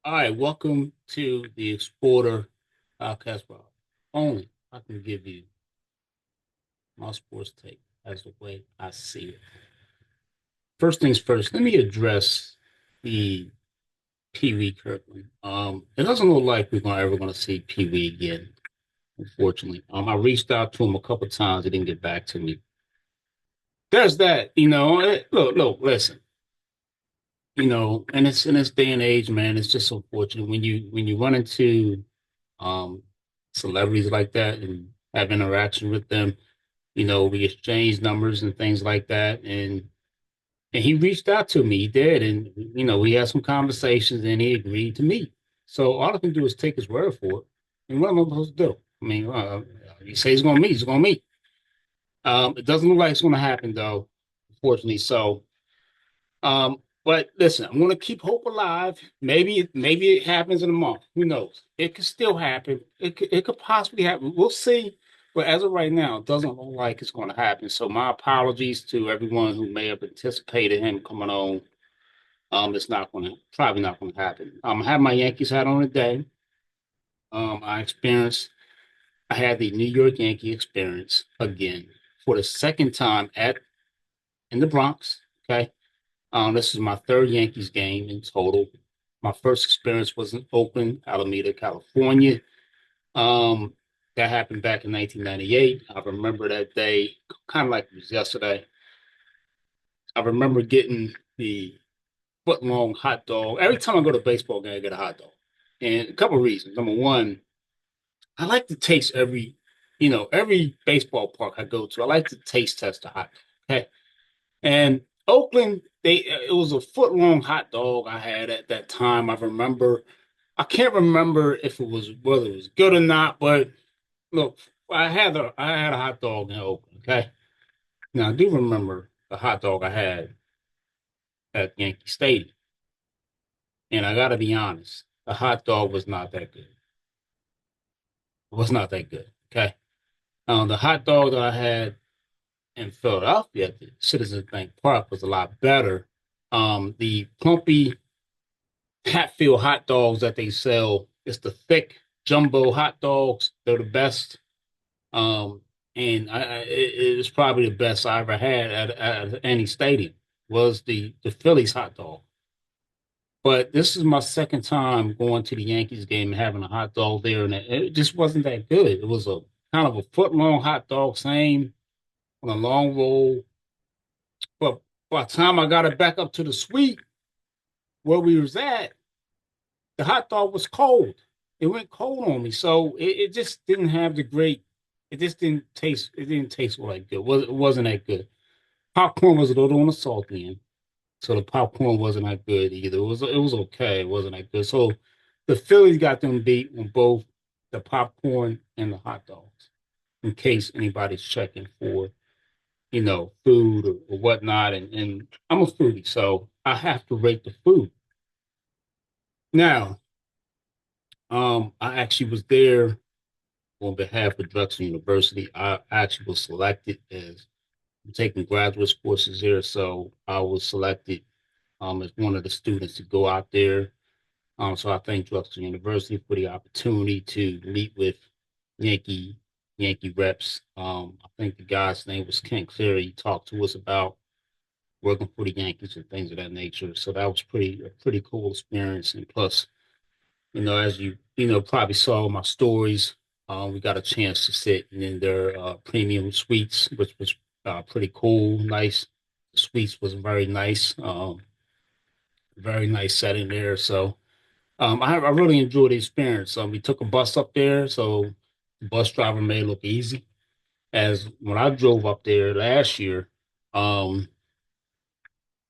All right, welcome to the Exporter podcast. Where only I can give you my sports take as the way I see it. First things first, let me address the Pee Wee Kirkland. It doesn't look like we're ever gonna see Pee Wee again, unfortunately. I reached out to him a couple times, he didn't get back to me. There's that, look, listen, and it's in this day and age, man, it's just unfortunate when you run into um, celebrities like that and have interaction with them. We exchange numbers and things like that. And he reached out to me, he did, and we had some conversations and he agreed to meet. So all I can do is take his word for it. And what am I supposed to do? I mean, he says he's gonna meet, he's gonna meet. It doesn't look like it's gonna happen though, unfortunately. But listen, I'm gonna keep hope alive. Maybe it happens in a month. Who knows? It could still happen. It could possibly happen. We'll see. But as of right now, it doesn't look like it's going to happen. So my apologies to everyone who may have anticipated him coming on. It's not going to probably not going to happen. I have my Yankees hat on today. I experienced. I had the New York Yankee experience again for the second time at in the Bronx. Okay. This is my third Yankees game in total. My first experience was in Oakland, Alameda, California. Um, that happened back in 1998. I remember that day kind of like it was yesterday. I remember getting the foot long hot dog. Every time I go to a baseball game, I get a hot dog. And a couple of reasons. Number one, I like to taste every baseball park I go to. I like to taste test the hot dog. Okay. And Oakland, it was a foot long hot dog I had at that time. I can't remember if it was whether it was good or not, but look, I had a hot dog in Oakland. Okay, now I do remember the hot dog I had at Yankee Stadium, and I got to be honest, the hot dog was not that good. It was not that good. Okay, the hot dog that I had in Philadelphia at the Citizens Bank Park was a lot better. The plumpy Hatfield hot dogs that they sell. It's the thick jumbo hot dogs. They're the best. Um, and it was probably the best I ever had at any stadium was the Phillies hot dog. But this is my second time going to the Yankees game and having a hot dog there, and it just wasn't that good. It was a kind of a foot long hot dog, same on a long roll. But by the time I got it back up to the suite where we was at, the hot dog was cold. It went cold on me, so it just didn't have the great. It just didn't taste. It didn't taste like good. It wasn't that good. Popcorn was a little on the salty end, so the popcorn wasn't that good either. It was okay. It wasn't that good. So the Phillies got them beat on both the popcorn and the hot dogs. In case anybody's checking for food or whatnot, and I'm a foodie, so I have to rate the food. Now, I actually was there on behalf of Drexel University. I actually was selected as I'm taking graduate courses there, so I was selected as one of the students to go out there. So I thank Drexel University for the opportunity to meet with Yankee Yankee reps. I think the guy's name was Ken Cleary. He talked to us about working for the Yankees and things of that nature. So that was a pretty cool experience. And plus, as you probably saw my stories, we got a chance to sit in their premium suites, which was pretty cool, nice. The suites was very nice setting there. So I really enjoyed the experience. We took a bus up there, so the bus driver made it look easy. As when I drove up there last year, um,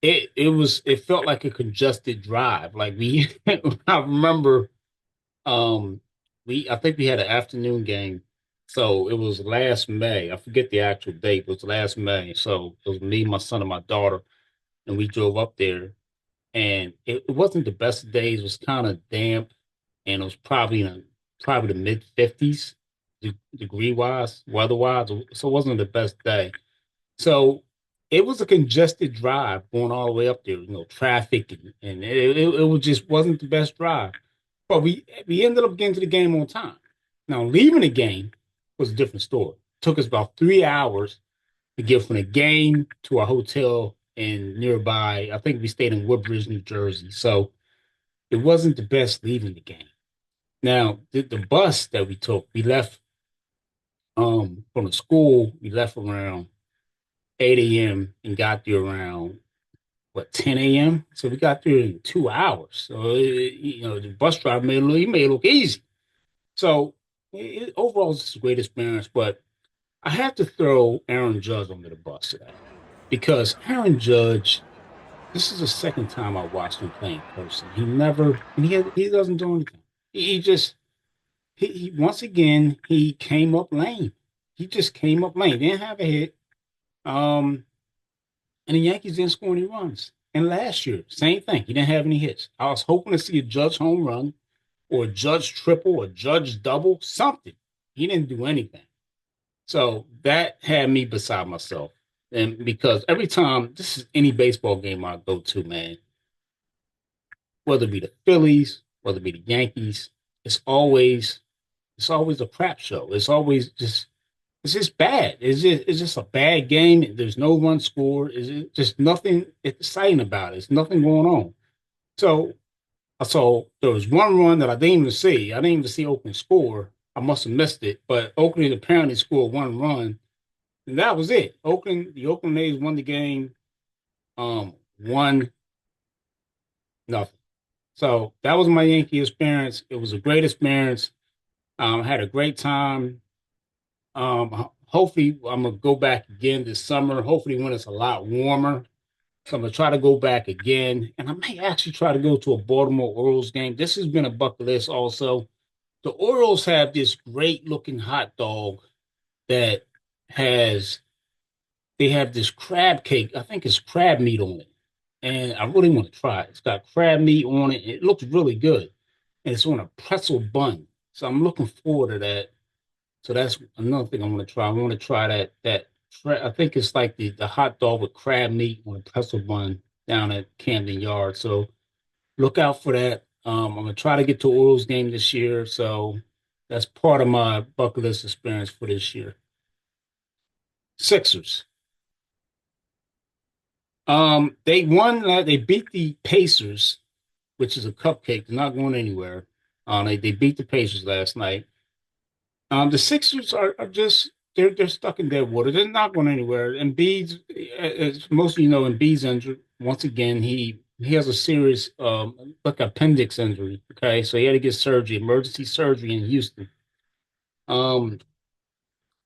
it felt like a congested drive. Like I remember I think we had an afternoon game. So it was last May. I forget the actual date, it was last May. So it was me, my son, and my daughter, and we drove up there. And it wasn't the best days. It was kind of damp, and it was probably the mid 50s degree wise, weather wise. So it wasn't the best day. So it was a congested drive going all the way up there, traffic, and it just wasn't the best drive. But we ended up getting to the game on time. Now leaving the game was a different story. It took us about 3 hours to get from the game to our hotel in nearby. I think we stayed in Woodbridge, New Jersey. So it wasn't the best leaving the game. Now the bus that we took, we left from the school. We left around 8 a.m. and got there around what 10 a.m. So we got there in 2 hours. So the bus driver made it look easy. So overall, it's a great experience. But I have to throw Aaron Judge under the bus today because Aaron Judge. This is the second time I watched him play in person. He never, and he doesn't do anything. He just he once again he came up lame. He just came up lame. Didn't have a hit. Um, and the Yankees didn't score any runs. And last year, same thing. He didn't have any hits. I was hoping to see a Judge home run or a Judge triple or Judge double, something. He didn't do anything. So that had me beside myself. And because every time, this is any baseball game I go to, man, whether it be the Phillies, whether it be the Yankees, it's always it's always a crap show. It's just bad. It's just a bad game. There's no run score. It's just nothing exciting about it. It's nothing going on. So so there was one run that I didn't even see. I didn't even see Oakland score. I must have missed it. But Oakland apparently scored one run, and that was it. The Oakland A's won the game, 1-0. So that was my Yankee experience. It was a great experience. I had a great time. Hopefully, I'm gonna go back again this summer. Hopefully, when it's a lot warmer. So I'm gonna try to go back again, and I may actually try to go to a Baltimore Orioles game. This has been a bucket list also. The Orioles have this great looking hot dog that has they have this crab cake. I think it's crab meat on it, and I really want to try it. It's got crab meat on it. It looks really good, and it's on a pretzel bun. So I'm looking forward to that. So that's another thing I want to try. I want to try I think it's like the hot dog with crab meat on a pretzel bun down at Camden Yard. So look out for that. I'm gonna try to get to Orioles game this year. So that's part of my bucket list experience for this year. Sixers. They won. They beat the Pacers, which is a cupcake. They're not going anywhere. They beat the Pacers last night. The Sixers are just they're stuck in dead water. They're not going anywhere. Embiid's, as most of you know, Embiid's injured once again. He has a serious like appendix injury. Okay, so he had to get surgery, emergency surgery in Houston. Um,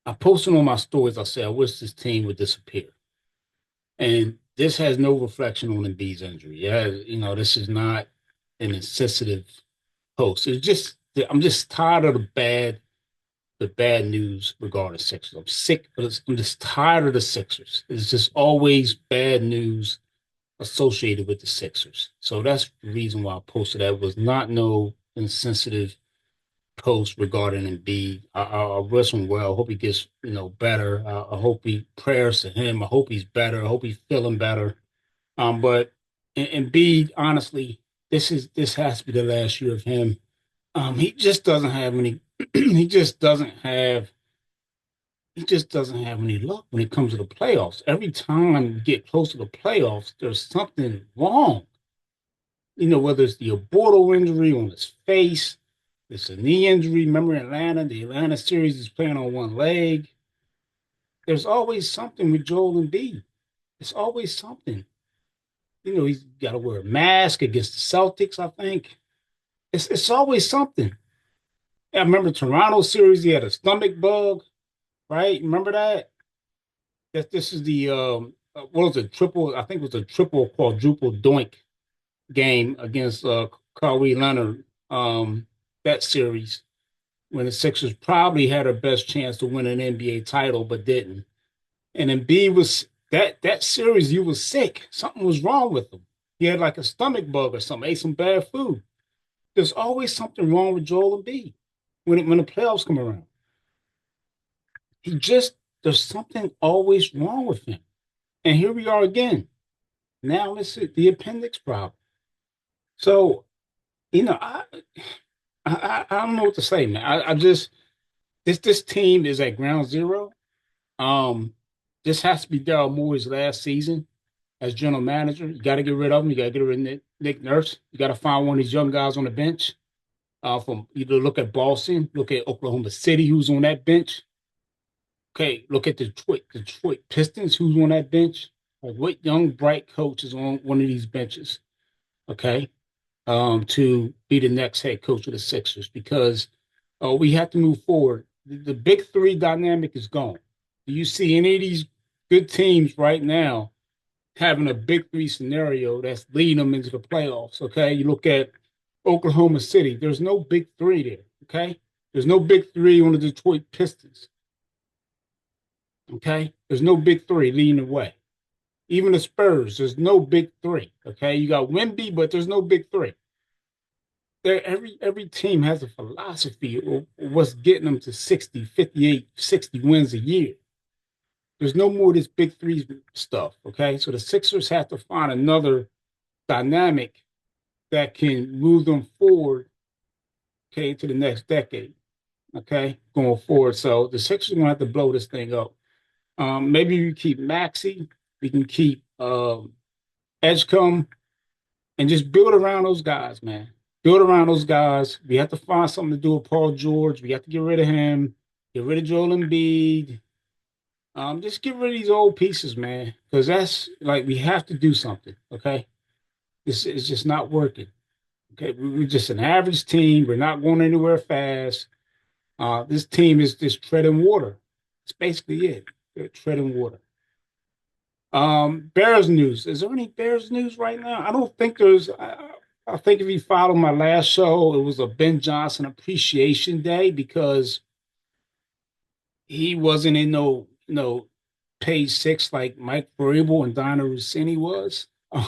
I posted on my stories. I said I wish this team would disappear, and this has no reflection on Embiid's injury. Yeah, this is not an insensitive post. It's just I'm just tired of the bad news regarding Sixers. I'm sick. I'm just tired of the Sixers. It's just always bad news associated with the Sixers. So that's the reason why I posted that. It was not no insensitive post regarding Embiid. I wish him well. I hope he gets better. I hope he prayers to him. I hope he's better. I hope he's feeling better. But Embiid, honestly, this has to be the last year of him. He just doesn't have any. He just doesn't have. He just doesn't have any luck when it comes to the playoffs. Every time we get close to the playoffs, there's something wrong. Whether it's the abortal injury on his face, it's a knee injury. Remember Atlanta? The Atlanta series is playing on one leg. There's always something with Joel Embiid. It's always something. He's got to wear a mask against the Celtics, I think. It's always something. I remember Toronto series, he had a stomach bug, right? Remember that? This is the what was it, triple, I think it was a triple quadruple doink game against Kawhi Leonard, that series when the Sixers probably had their best chance to win an NBA title, but didn't. And Embiid was that series, he was sick. Something was wrong with him. He had like a stomach bug or something, ate some bad food. There's always something wrong with Joel Embiid when the playoffs come around. He just there's something always wrong with him. And here we are again. Now it's the appendix problem. So, you know, I I don't know what to say, man. I just this team is at ground zero. Um, this has to be Daryl Morey's last season as general manager. You got to get rid of him. You got to get rid of Nick Nurse. You got to find one of these young guys on the bench. From either look at Boston, look at Oklahoma City, who's on that bench. Okay, look at Detroit Pistons, who's on that bench. Like what young bright coach is on one of these benches? Okay, to be the next head coach of the Sixers because we have to move forward. The big three dynamic is gone. Do you see any of these good teams right now having a big three scenario that's leading them into the playoffs? Okay, you look at Oklahoma City. There's no big three there. Okay, there's no big three on the Detroit Pistons. Okay, there's no big three leading the way. Even the Spurs, there's no big three. Okay, you got Wemby, but there's no big three. Every team has a philosophy of what's getting them to 60, 58, 60 wins a year. There's no more of this big three stuff. Okay. So the Sixers have to find another dynamic that can move them forward, okay, to the next decade. Okay, going forward. So the Sixers are gonna have to blow this thing up. Maybe we keep Maxi, we can keep Edgecombe, and just build around those guys, man. Build around those guys. We have to find something to do with Paul George. We have to get rid of him. Get rid of Joel Embiid. Just get rid of these old pieces, man. Because that's like we have to do something. Okay, this is just not working. Okay, we're just an average team. We're not going anywhere fast. This team is just treading water. That's basically it. They're treading water. Bears news. Is there any Bears news right now? I don't think there's. I think if you followed my last show, it was a Ben Johnson Appreciation Day because he wasn't in no page six like Mike Vrabel and Donna Rossini was.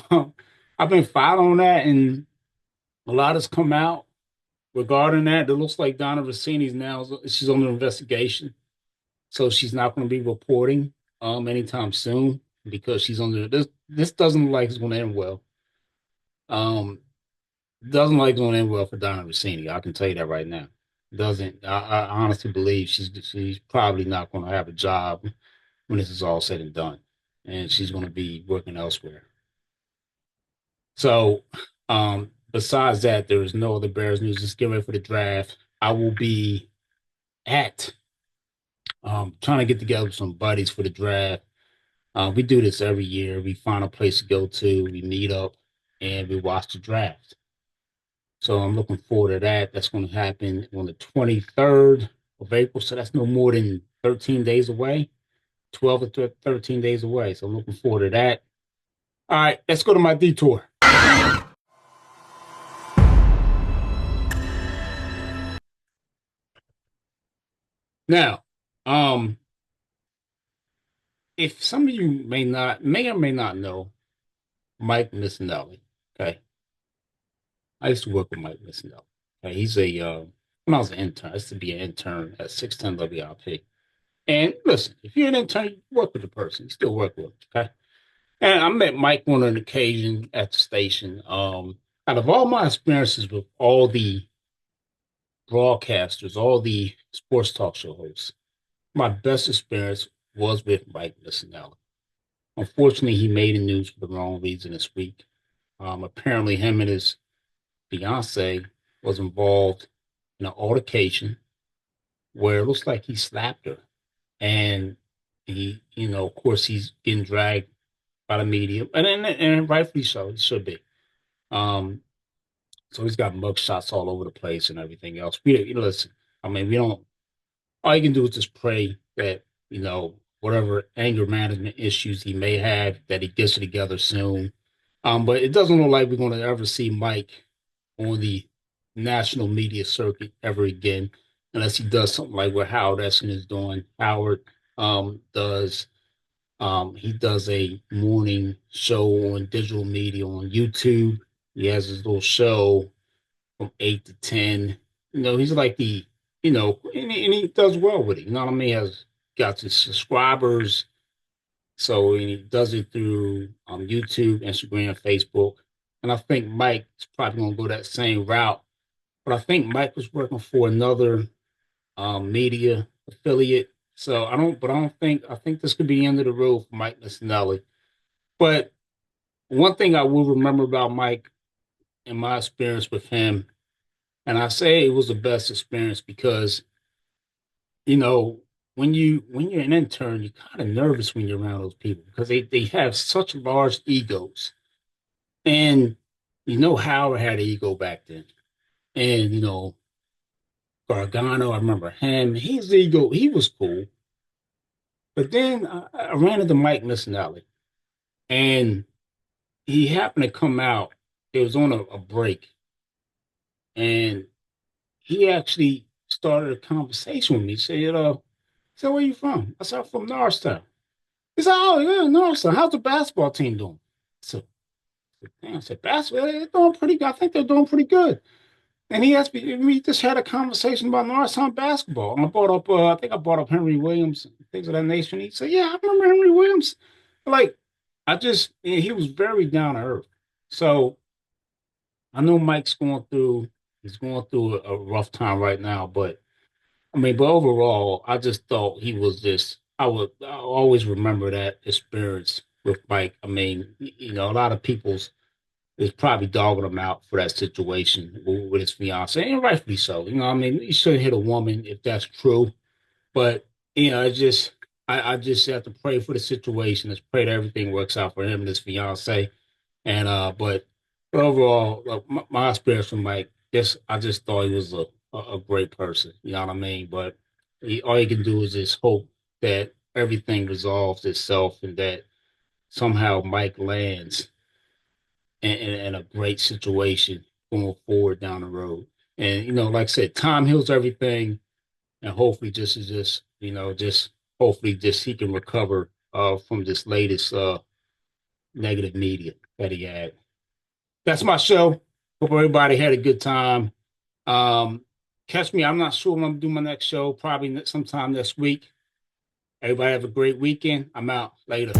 Um, I've been following that, and a lot has come out regarding that. It looks like Donna Rossini's now she's under investigation, so she's not going to be reporting anytime soon because she's under this. This doesn't look like it's going to end well. Um, doesn't like going in well for Donna Rossini. I can tell you that right now. Doesn't. I honestly believe she's probably not going to have a job when this is all said and done, and she's going to be working elsewhere. So, besides that, there is no other Bears news. Just get ready for the draft. I will be at trying to get together with some buddies for the draft. We do this every year. We find a place to go to. We meet up and we watch the draft. So I'm looking forward to that. That's going to happen on the 23rd of April. So that's no more than 13 days away, 12 to 13 days away. So I'm looking forward to that. All right, let's go to my detour. Now, um, if some of you may or may not know Mike Missinelli, okay? I used to work with Mike Missinelli. Okay? He's a when I was an intern, I used to be an intern at 610 WIP. And listen, if you're an intern, you work with the person, you still work with them, okay? And I met Mike on an occasion at the station. Out of all my experiences with all the broadcasters, all the sports talk show hosts, my best experience was with Mike Missinelli. Unfortunately, he made the news for the wrong reason this week. Apparently, him and his fiance was involved in an altercation where it looks like he slapped her, and of course, he's getting dragged by the media, and rightfully so, it should be. Um, so he's got mug shots all over the place and everything else. Listen, I mean, we don't. All you can do is just pray that whatever anger management issues he may have, that he gets it together soon. But it doesn't look like we're going to ever see Mike on the national media circuit ever again, unless he does something like what Howard Essen is doing. Howard does he does a morning show on digital media on YouTube. He has his little show from 8 to 10. He's like and he does well with it. You know what I mean? He has got his subscribers. So he does it through YouTube, Instagram, Facebook. And I think Mike is probably going to go that same route but I think Mike was working for another media affiliate. So I think this could be the end of the road for Mike Missinelli. But one thing I will remember about Mike and my experience with him, and I say it was the best experience because, you know, when you're an intern, you're kind of nervous when you're around those people because they have such large egos. And Howard had an ego back then. And Gargano, I remember him. His ego, he was cool. But then I ran into Mike Missinelli, and he happened to come out. It was on a break, and he actually started a conversation with me. He said, "So where you from?" I said, "I'm from Norristown." He said, "Oh, yeah, Norristown. How's the basketball team doing?" So, damn, I said, "Basketball, they're doing pretty good. I think they're doing pretty good." And he asked me, we just had a conversation about Norristown basketball. And I brought up, I think I brought up Henry Williams, things of that nature. And he said, "Yeah, I remember Henry Williams." Like, he was very down to earth. So I know he's going through a rough time right now. But but overall, I just thought he was I'll always remember that experience with Mike. A lot of people's is probably dogging him out for that situation with his fiance, and rightfully so. He shouldn't hit a woman if that's true. But I just have to pray for the situation. Let's pray that everything works out for him and his fiance. And but overall, my experience from Mike, I just thought he was a great person. You know what I mean? But all you can do is just hope that everything resolves itself and that somehow Mike lands in a great situation going forward down the road. And like I said, time heals everything, and hopefully just hopefully just he can recover from this latest negative media that he had. That's my show. Hope everybody had a good time. Um, Catch me. I'm not sure when I'm doing my next show. Probably sometime next week. Everybody have a great weekend. I'm out later.